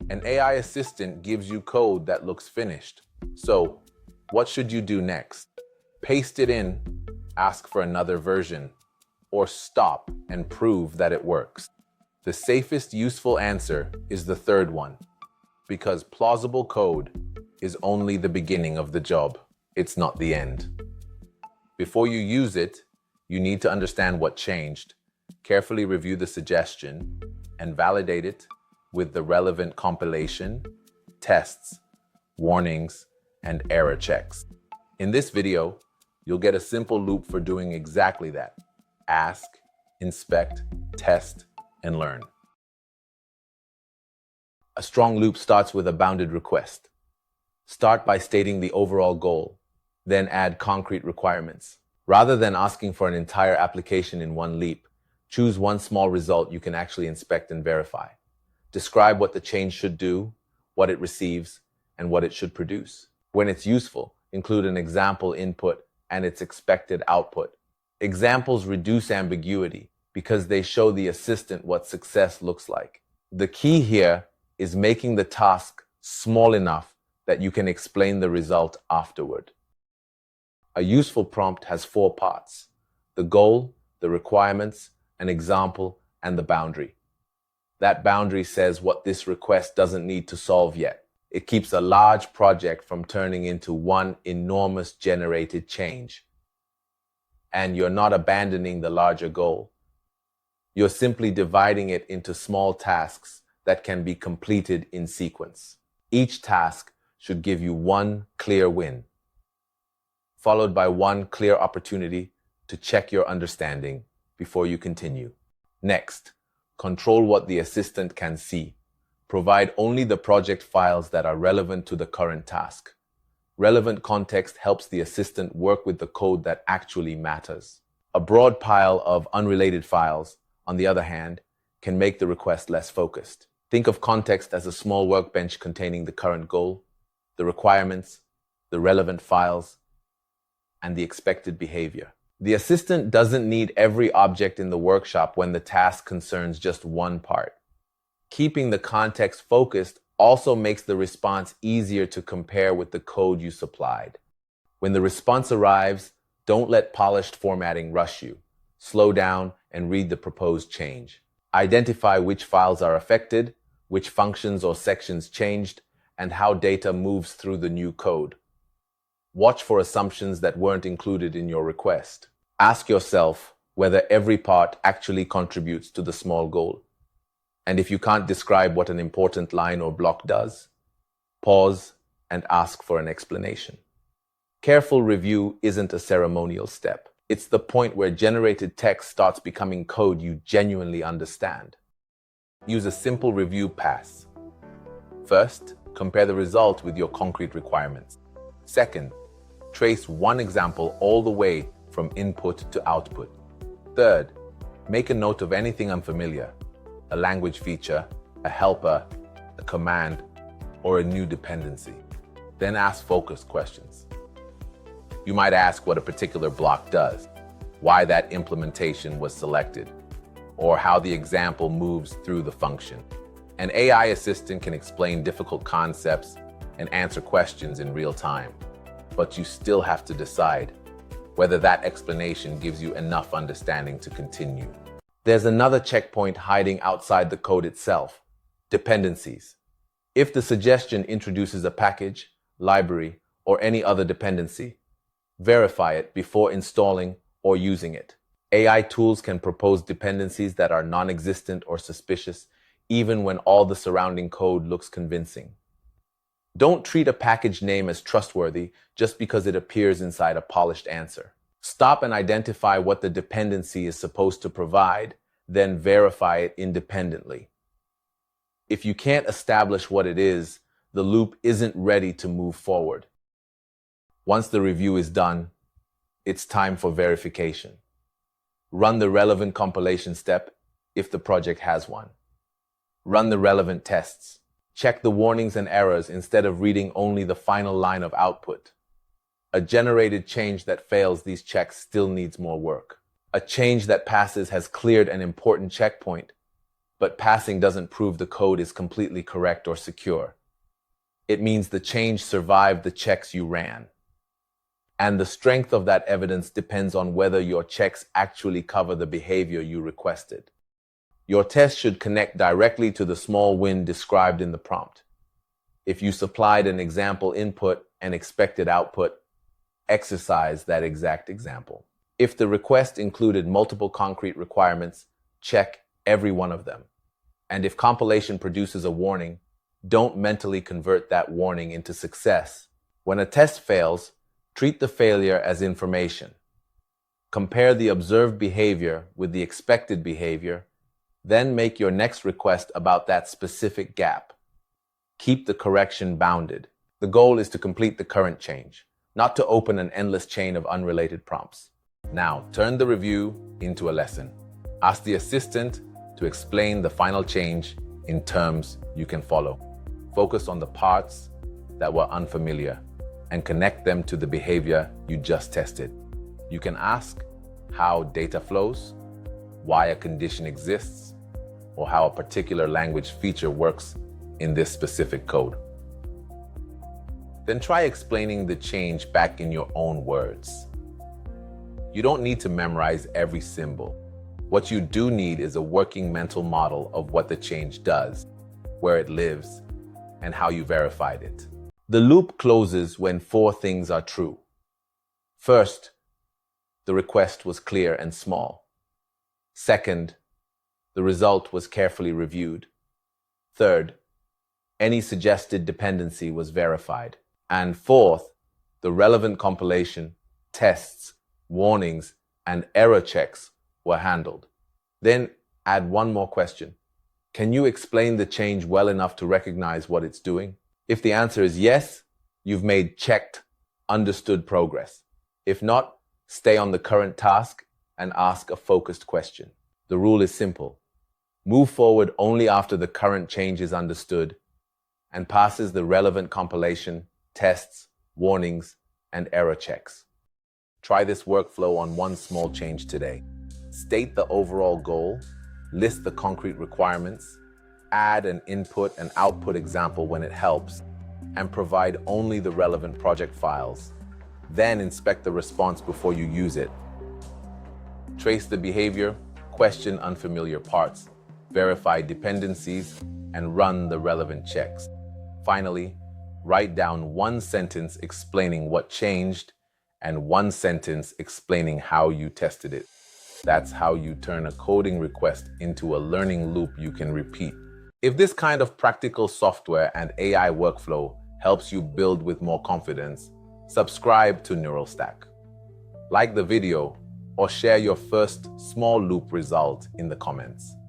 An AI assistant gives you code that looks finished. So, what should you do next? Paste it in, ask for another version, or stop and prove that it works. The safest useful answer is the third one, because plausible code is only the beginning of the job. It's not the end. Before you use it, you need to understand what changed, carefully review the suggestion, and validate it with the relevant compilation, tests, warnings, and error checks. In this video, you'll get a simple loop for doing exactly that. Ask, inspect, test, and learn. A strong loop starts with a bounded request. Start by stating the overall goal, then add concrete requirements. Rather than asking for an entire application in one leap, choose one small result you can actually inspect and verify. Describe what the change should do, what it receives, and what it should produce. When it's useful, include an example input and its expected output. Examples reduce ambiguity because they show the assistant what success looks like. The key here is making the task small enough that you can explain the result afterward. A useful prompt has 4 parts: the goal, the requirements, an example, and the boundary. That boundary says what this request doesn't need to solve yet. It keeps a large project from turning into one enormous generated change. And you're not abandoning the larger goal. You're simply dividing it into small tasks that can be completed in sequence. Each task should give you one clear win, followed by one clear opportunity to check your understanding before you continue. Next, control what the assistant can see. Provide only the project files that are relevant to the current task. Relevant context helps the assistant work with the code that actually matters. A broad pile of unrelated files, on the other hand, can make the request less focused. Think of context as a small workbench containing the current goal, the requirements, the relevant files, and the expected behavior. The assistant doesn't need every object in the workshop when the task concerns just one part. Keeping the context focused also makes the response easier to compare with the code you supplied. When the response arrives, don't let polished formatting rush you. Slow down and read the proposed change. Identify which files are affected, which functions or sections changed, and how data moves through the new code. Watch for assumptions that weren't included in your request. Ask yourself whether every part actually contributes to the small goal. And if you can't describe what an important line or block does, pause and ask for an explanation. Careful review isn't a ceremonial step. It's the point where generated text starts becoming code you genuinely understand. Use a simple review pass. First, compare the result with your concrete requirements. Second, trace one example all the way from input to output. Third, make a note of anything unfamiliar, a language feature, a helper, a command, or a new dependency. Then ask focused questions. You might ask what a particular block does, why that implementation was selected, or how the example moves through the function. An AI assistant can explain difficult concepts and answer questions in real time, but you still have to decide whether that explanation gives you enough understanding to continue. There's another checkpoint hiding outside the code itself: dependencies. If the suggestion introduces a package, library, or any other dependency, verify it before installing or using it. AI tools can propose dependencies that are non-existent or suspicious, even when all the surrounding code looks convincing. Don't treat a package name as trustworthy just because it appears inside a polished answer. Stop and identify what the dependency is supposed to provide, then verify it independently. If you can't establish what it is, the loop isn't ready to move forward. Once the review is done, it's time for verification. Run the relevant compilation step if the project has one. Run the relevant tests. Check the warnings and errors instead of reading only the final line of output. A generated change that fails these checks still needs more work. A change that passes has cleared an important checkpoint, But passing doesn't prove the code is completely correct or secure. It means the change survived the checks you ran. And the strength of that evidence depends on whether your checks actually cover the behavior you requested. Your test should connect directly to the small win described in the prompt. If you supplied an example input and expected output, exercise that exact example. If the request included multiple concrete requirements, check every one of them. And if compilation produces a warning, don't mentally convert that warning into success. When a test fails, treat the failure as information. Compare the observed behavior with the expected behavior, then make your next request about that specific gap. Keep the correction bounded. The goal is to complete the current change, not to open an endless chain of unrelated prompts. Now, turn the review into a lesson. Ask the assistant to explain the final change in terms you can follow. Focus on the parts that were unfamiliar and connect them to the behavior you just tested. You can ask how data flows, why a condition exists, or how a particular language feature works in this specific code. Then try explaining the change back in your own words. You don't need to memorize every symbol. What you do need is a working mental model of what the change does, where it lives, and how you verified it. The loop closes when 4 things are true. First, the request was clear and small. Second, the result was carefully reviewed. Third, any suggested dependency was verified. And fourth, the relevant compilation, tests, warnings, and error checks were handled. Then add one more question. Can you explain the change well enough to recognize what it's doing? If the answer is yes, you've made checked, understood progress. If not, stay on the current task and ask a focused question. The rule is simple. Move forward only after the current change is understood and passes the relevant compilation, tests, warnings, and error checks. Try this workflow on one small change today. State the overall goal, list the concrete requirements, add an input and output example when it helps, and provide only the relevant project files. Then inspect the response before you use it. Trace the behavior, question unfamiliar parts, verify dependencies, and run the relevant checks. Finally, write down one sentence explaining what changed and one sentence explaining how you tested it. That's how you turn a coding request into a learning loop you can repeat. If this kind of practical software and AI workflow helps you build with more confidence, subscribe to Neural Stack. Like the video or share your first small loop result in the comments.